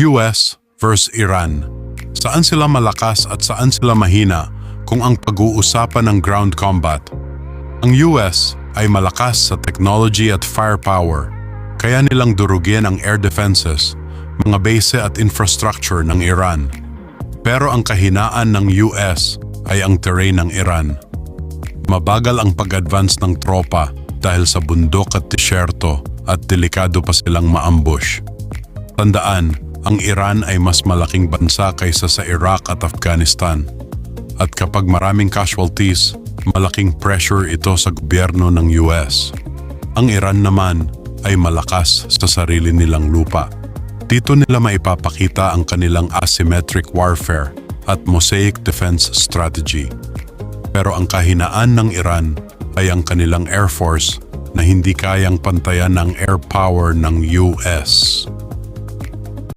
US versus Iran. Saan sila malakas at saan sila mahina kung ang pag-uusapan ng ground combat? Ang US ay malakas sa technology at firepower, kaya nilang durugin ang air defenses, mga base at infrastructure ng Iran. Pero ang kahinaan ng US ay ang terrain ng Iran. Mabagal ang pag-advance ng tropa dahil sa bundok at disyerto at delikado pa silang maambush. Tandaan, ang Iran ay mas malaking bansa kaysa sa Iraq at Afghanistan. At kapag maraming casualties, malaking pressure ito sa gobyerno ng US. Ang Iran naman ay malakas sa sarili nilang lupa. Dito nila maipapakita ang kanilang asymmetric warfare at mosaic defense strategy. Pero ang kahinaan ng Iran ay ang kanilang air force na hindi kayang pantayan ng air power ng US.